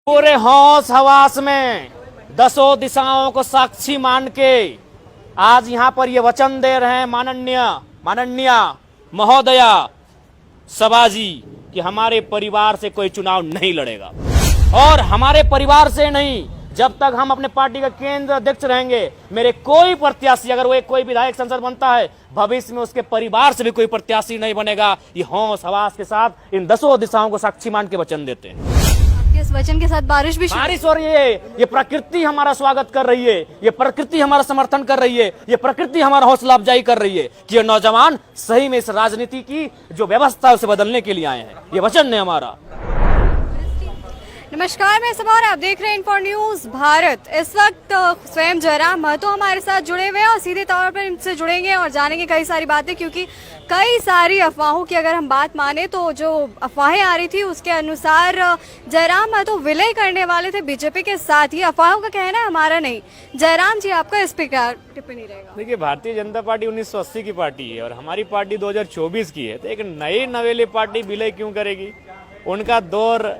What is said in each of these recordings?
पूरे होश हवास में दसों दिशाओं को साक्षी मान के आज यहाँ पर ये वचन दे रहे हैं माननीय महोदया सभा जी कि हमारे परिवार से कोई चुनाव नहीं लड़ेगा और हमारे परिवार से नहीं, जब तक हम अपने पार्टी का केंद्र अध्यक्ष रहेंगे, मेरे कोई प्रत्याशी अगर वो कोई विधायक संसद बनता है, भविष्य में उसके परिवार से भी कोई प्रत्याशी नहीं बनेगा। ये होश हवास के साथ इन दसों दिशाओं को साक्षी मान के वचन देते हैं। इस वचन के साथ बारिश हो रही है, ये प्रकृति हमारा स्वागत कर रही है, ये प्रकृति हमारा समर्थन कर रही है, ये प्रकृति हमारा हौसला अफजाई कर रही है कि ये नौजवान सही में इस राजनीति की जो व्यवस्था है उसे बदलने के लिए आए हैं। ये वचन है हमारा। नमस्कार, मैं सबा और आप देख रहे हैं इन्फो न्यूज भारत। इस वक्त स्वयं जयराम महतो हमारे साथ जुड़े हुए हैं और सीधे तौर पर इनसे जुड़ेंगे और जानेंगे कई सारी बातें, क्योंकि कई सारी अफवाहों की अगर हम बात माने तो जो अफवाहें आ रही थी उसके अनुसार जयराम महतो विलय करने वाले थे बीजेपी के साथ। ही अफवाहों का कहना है, हमारा नहीं। जयराम जी, आपका इस पर क्या टिप्पणी रहेगा? देखिए, भारतीय जनता पार्टी 1980 की पार्टी है और हमारी पार्टी 2024 की है, तो एक नई नवेली पार्टी विलय क्यों करेगी? उनका दौर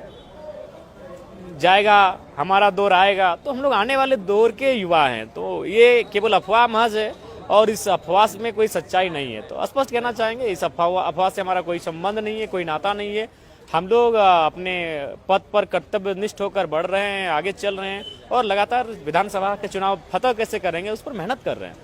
जाएगा, हमारा दौर आएगा, तो हम लोग आने वाले दौर के युवा हैं, तो ये केवल अफवाह महज है और इस अफवाह में कोई सच्चाई नहीं है। तो स्पष्ट कहना चाहेंगे, इस अफवाह से हमारा कोई संबंध नहीं है, कोई नाता नहीं है। हम लोग अपने पद पर कर्तव्यनिष्ठ होकर बढ़ रहे हैं, आगे चल रहे हैं और लगातार विधानसभा के चुनाव फतह कैसे करेंगे उस पर मेहनत कर रहे हैं।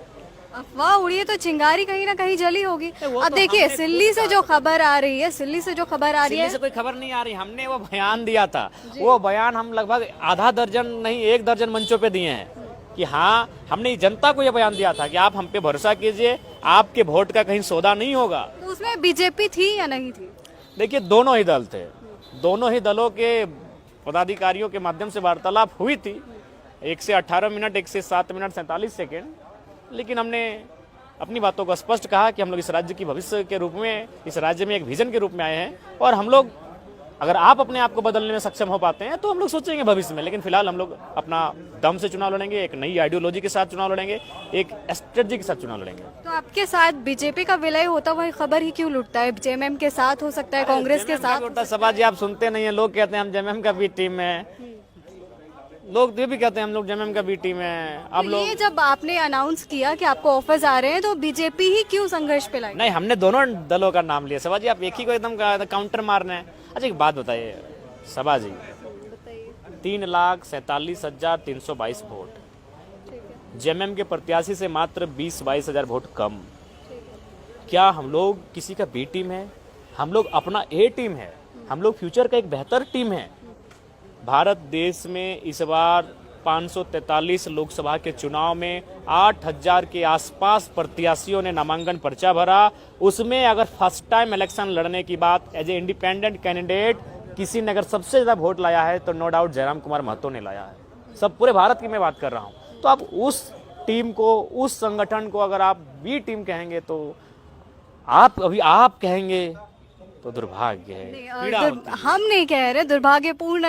अफवाह उड़ी है तो चिंगारी कहीं ना कहीं जली होगी। अब देखिए, सिल्ली से जो खबर आ रही है, सिल्ली से कोई खबर नहीं आ रही। हमने वो बयान दिया था, वो बयान हम लगभग आधा दर्जन नहीं 1 दर्जन मंचों पे दिए हैं कि हाँ, हमने जनता को ये बयान दिया था कि आप हम पे भरोसा कीजिए, आपके वोट का कहीं सौदा नहीं होगा। तो उसमें बीजेपी थी या नहीं थी? देखिए, दोनों ही दल थे, दोनों ही दलों के पदाधिकारियों के माध्यम से वार्तालाप हुई थी। 1 से 18 मिनट, 1 से 7 मिनट 47 सेकेंड, लेकिन हमने अपनी बातों को स्पष्ट कहा कि हम लोग इस राज्य की भविष्य के रूप में, इस राज्य में एक विजन के रूप में आए हैं और हम लोग, अगर आप अपने आप को बदलने में सक्षम हो पाते हैं तो हम लोग सोचेंगे भविष्य में, लेकिन फिलहाल हम लोग अपना दम से चुनाव लड़ेंगे, एक नई आइडियोलॉजी के साथ चुनाव लड़ेंगे, एक स्ट्रेटजी के साथ चुनाव लड़ेंगे। तो आपके साथ बीजेपी का विलय होता हुआ खबर ही क्यों लुटता है? जेएमएम के साथ हो सकता है, कांग्रेस के साथ। सभा जी, आप सुनते नहीं है, लोग कहते हैं हम जेएमएम का बी टीम है, लोग ये भी कहते हैं हम लोग जेएमएम का बी टीम है। अब लोग, ये जब आपने अनाउंस किया कि आपको ऑफर्स आ रहे हैं तो बीजेपी ही क्यों संघर्ष पे लाई? नहीं, हमने दोनों दलों का नाम लिया। सभा जी, आप एक ही को एकदम काउंटर मार रहे हैं। अच्छा, एक बात बताइए सभा जी, 3,47,322 वोट, जेएमएम के प्रत्याशी से मात्र 20-22 हजार वोट कम। क्या हम लोग किसी का बी टीम है? हम लोग अपना ए टीम है, हम लोग फ्यूचर का एक बेहतर टीम है। भारत देश में इस बार 543 लोकसभा के चुनाव में 8,000 के आसपास प्रत्याशियों ने नामांकन पर्चा भरा। उसमें अगर फर्स्ट टाइम इलेक्शन लड़ने की बात, एज ए इंडिपेंडेंट कैंडिडेट किसी ने अगर सबसे ज्यादा वोट लाया है तो नो डाउट जयराम कुमार महतो ने लाया है। सब पूरे भारत की मैं बात कर रहा हूं। तो अब उस टीम को, उस संगठन को अगर आप बी टीम कहेंगे तो आप कहेंगे तो दुर्भाग्य है। हम नहीं कह रहे दुर्भाग्यपूर्ण,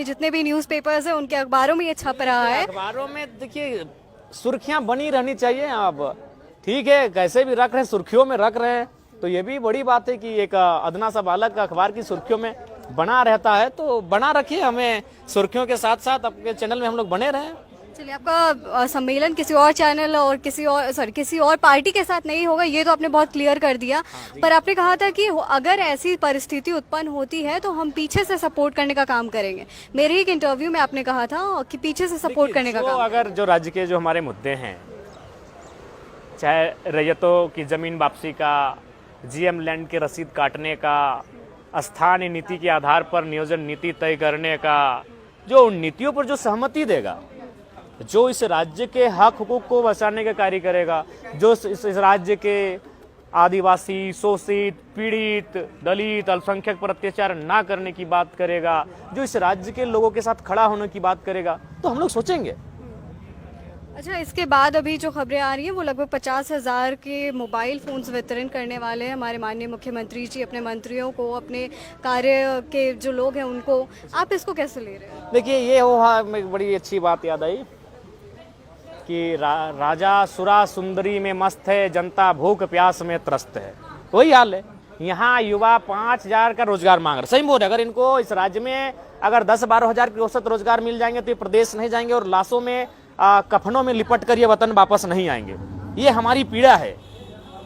जितने भी न्यूज़पेपर्स हैं उनके अखबारों में ये छप रहा है। अखबारों में देखिए, सुर्खियां बनी रहनी चाहिए। अब ठीक है, कैसे भी रख रहे हैं, सुर्खियों में रख रहे हैं, तो ये भी बड़ी बात है कि एक अदना सा बालक अखबार की सुर्खियों में बना रहता है, तो बना रखिए। हमें सुर्खियों के साथ साथ अपने चैनल में हम लोग बने रहें। चलिए, आपका सम्मेलन किसी और चैनल और किसी और पार्टी के साथ नहीं होगा, ये तो आपने बहुत क्लियर कर दिया। पर आपने कहा था कि अगर ऐसी परिस्थिति उत्पन्न होती है तो हम पीछे से सपोर्ट करने का काम करेंगे। मेरे एक इंटरव्यू में आपने कहा था कि पीछे से सपोर्ट करने का काम। अगर जो राज्य के जो हमारे मुद्दे हैं, चाहे रैयतों की जमीन वापसी का, जीएम लैंड के रसीद काटने का, स्थानीय नीति के आधार पर नियोजन नीति तय करने का, जो उन नीतियों पर जो सहमति देगा, जो इस राज्य के हक हुकूक को बचाने का कार्य करेगा, जो इस राज्य के आदिवासी, शोषित, पीड़ित, दलित, अल्पसंख्यक पर अत्याचार ना करने की बात करेगा, जो इस राज्य के लोगों के साथ खड़ा होने की बात करेगा, तो हम लोग सोचेंगे। अच्छा, इसके बाद अभी जो खबरें आ रही हैं वो लगभग 50,000 के मोबाइल फोन्स वितरण करने वाले हैं हमारे माननीय मुख्यमंत्री जी, अपने मंत्रियों को, अपने कार्य के जो लोग हैं उनको। आप इसको कैसे ले रहे हैं? देखिए, ये एक बड़ी अच्छी बात याद आई कि राजा सुरा सुंदरी में मस्त है, जनता भूख प्यास में त्रस्त है। वही हाल है यहाँ युवा 5,000 का रोजगार मांग रहे, सही बोल रहे। अगर इनको इस राज्य में अगर 10-12 हजार के औसत रोजगार मिल जाएंगे तो ये प्रदेश नहीं जाएंगे और लाशों में कफनों में लिपट कर ये वतन वापस नहीं आएंगे। ये हमारी पीड़ा है।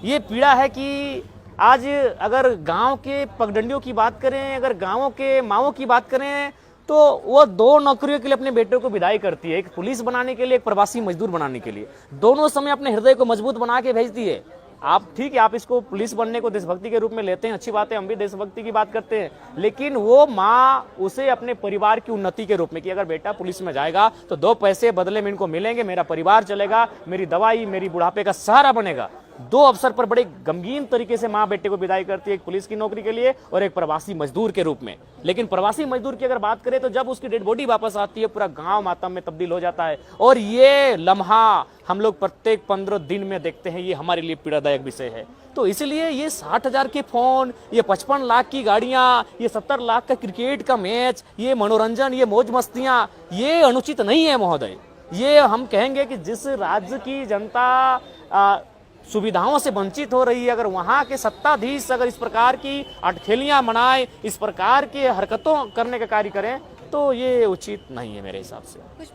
ये पीड़ा है कि आज अगर गांव के पगडंडियों की बात करें, अगर गांवों के माओं की बात करें, तो वो 2 नौकरियों के लिए अपने बेटों को विदाई करती है, एक पुलिस बनाने के लिए, एक प्रवासी मजदूर बनाने के लिए। दोनों समय अपने हृदय को मजबूत बना के भेजती है। आप ठीक है, आप इसको पुलिस बनने को देशभक्ति के रूप में लेते हैं, अच्छी बात है, हम भी देशभक्ति की बात करते हैं, लेकिन वो माँ उसे अपने परिवार की उन्नति के रूप में कि अगर बेटा पुलिस में जाएगा तो 2 पैसे बदले में इनको मिलेंगे, मेरा परिवार चलेगा, मेरी दवाई, मेरी बुढ़ापे का सहारा बनेगा। 2 अवसर पर बड़े गमगीन तरीके से माँ बेटे को विदाई करती है, एक पुलिस की नौकरी के लिए और एक प्रवासी मजदूर के रूप में। लेकिन प्रवासी मजदूर की अगर बात करें तो जब उसकी डेड बॉडी वापस आती है, पूरा गांव मातम में तब्दील हो जाता है। और ये लम्हा हम लोग प्रत्येक 15 दिन में देखते हैं। ये हमारे लिए पीड़ादायक विषय है। तो इसलिए ये 60,000 के फोन, ये 55 लाख की गाड़ियां, ये 70 लाख का क्रिकेट का मैच, ये मनोरंजन, ये मौज मस्तियां, ये अनुचित नहीं है महोदय। ये हम कहेंगे कि जिस राज्य की जनता सुविधाओं से वंचित हो रही है, अगर वहां के सत्ताधीश अगर इस प्रकार की अटखेलियां मनाए, इस प्रकार के हरकतों करने का कार्य करें, तो ये उचित नहीं है मेरे हिसाब से। कुछ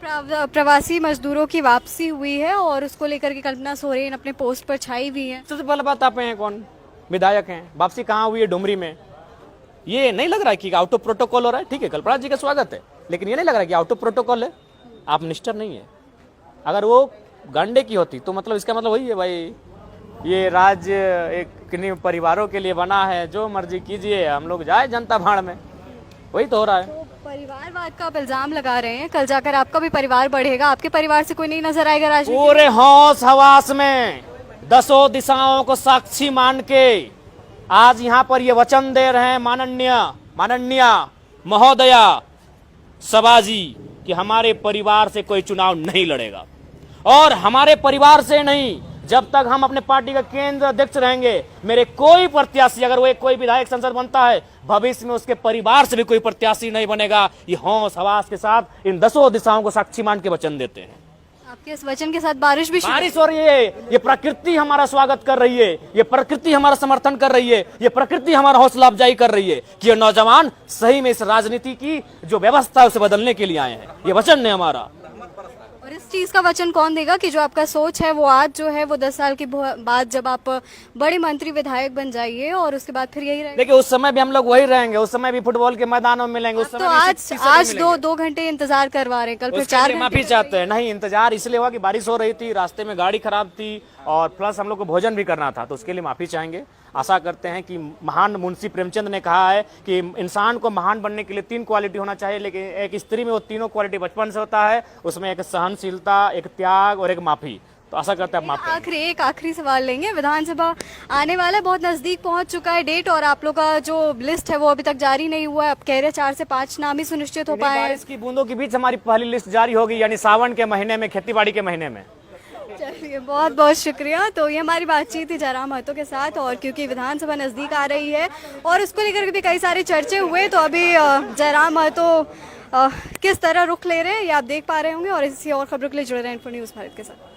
प्रवासी मजदूरों की वापसी हुई है और उसको लेकर के कल्पना सोरेन अपने पोस्ट पर छाई हुई है। सबसे पहले बात, आप हैं कौन? विधायक हैं। वापसी कहाँ हुई है? डुमरी में। ये नहीं लग रहा है कि आउट ऑफ प्रोटोकॉल हो रहा है। ठीक है, कल्पना जी का स्वागत है, लेकिन ये नहीं लग रहा है कि आउट ऑफ प्रोटोकॉल है। आप मिनिस्टर नहीं है। अगर वो गांडे की होती तो मतलब इसका मतलब वही है भाई, ये राज्य एक किन्हीं परिवारों के लिए बना है, जो मर्जी कीजिए, हम लोग जाए जनता भाड़ में। वही तो हो रहा है। तो परिवारवाद का आप इल्जाम लगा रहे हैं, कल जाकर आपका भी परिवार बढ़ेगा, आपके परिवार से कोई नहीं नजर आएगा राजनीति में? पूरे होश हवास में 10 दिशाओं को साक्षी मान के आज यहाँ पर ये वचन दे रहे हैं माननीय महोदया सभाजी कि हमारे परिवार से कोई चुनाव नहीं लड़ेगा। और हमारे परिवार से नहीं, जब तक हम अपने पार्टी का केंद्र अध्यक्ष रहेंगे, मेरे कोई प्रत्याशी, अगर वो कोई विधायक संसद बनता है, भविष्य में उसके परिवार से भी कोई प्रत्याशी नहीं बनेगा। ये होश हवास के साथ इन 10 दिशाओं को साक्षी मान के वचन देते हैं। आपके इस वचन के साथ बारिश भी बारिश हो रही है। ये प्रकृति हमारा स्वागत कर रही है, ये प्रकृति हमारा समर्थन कर रही है, ये प्रकृति हमारा हौसला अफजाई कर रही है कि ये नौजवान सही में इस राजनीति की जो व्यवस्था है उसे बदलने के लिए आए हैं। ये वचन है हमारा। और इस चीज का वचन कौन देगा कि जो आपका सोच है वो आज जो है वो 10 साल के बाद जब आप बड़े मंत्री विधायक बन जाइए और उसके बाद फिर यही रहेगा? देखिए, उस समय भी हम लोग वही रहेंगे, उस समय भी फुटबॉल के मैदानों में मिलेंगे, उस समय तो आज 2 घंटे इंतजार करवा रहे हैं, कल फिर 4 घंटे माफी चाहते हैं। नहीं, इंतजार इसलिए हुआ कि बारिश हो रही थी, रास्ते में गाड़ी खराब थी और प्लस हम लोग को भोजन भी करना था, तो उसके लिए माफी चाहेंगे। आशा करते हैं कि महान मुंशी प्रेमचंद ने कहा है कि इंसान को महान बनने के लिए 3 क्वालिटी होना चाहिए, लेकिन एक स्त्री में वो तीनों क्वालिटी बचपन से होता है। उसमें एक सहनशीलता, एक त्याग और एक माफी। तो आशा करते हैं आप माफ। एक आखिरी सवाल लेंगे। विधानसभा आने वाला है, बहुत नजदीक पहुंच चुका है डेट, और आप लोग का जो लिस्ट है वो अभी तक जारी नहीं हुआ है। अब कह रहे 4 से 5 नाम ही सुनिश्चित हो पाए। बारिश की बूंदों के बीच हमारी पहली लिस्ट जारी होगी, यानी सावन के महीने में, खेतीबाड़ी के महीने में। चलिए, बहुत बहुत शुक्रिया। तो ये हमारी बातचीत थी जयराम महतो के साथ, और क्योंकि विधानसभा नजदीक आ रही है और उसको लेकर भी कई सारे चर्चे हुए, तो अभी जयराम महतो किस तरह रुख ले रहे हैं ये आप देख पा रहे होंगे। और इसी और खबरों के लिए जुड़े रहें इन्फो न्यूज़ भारत के साथ।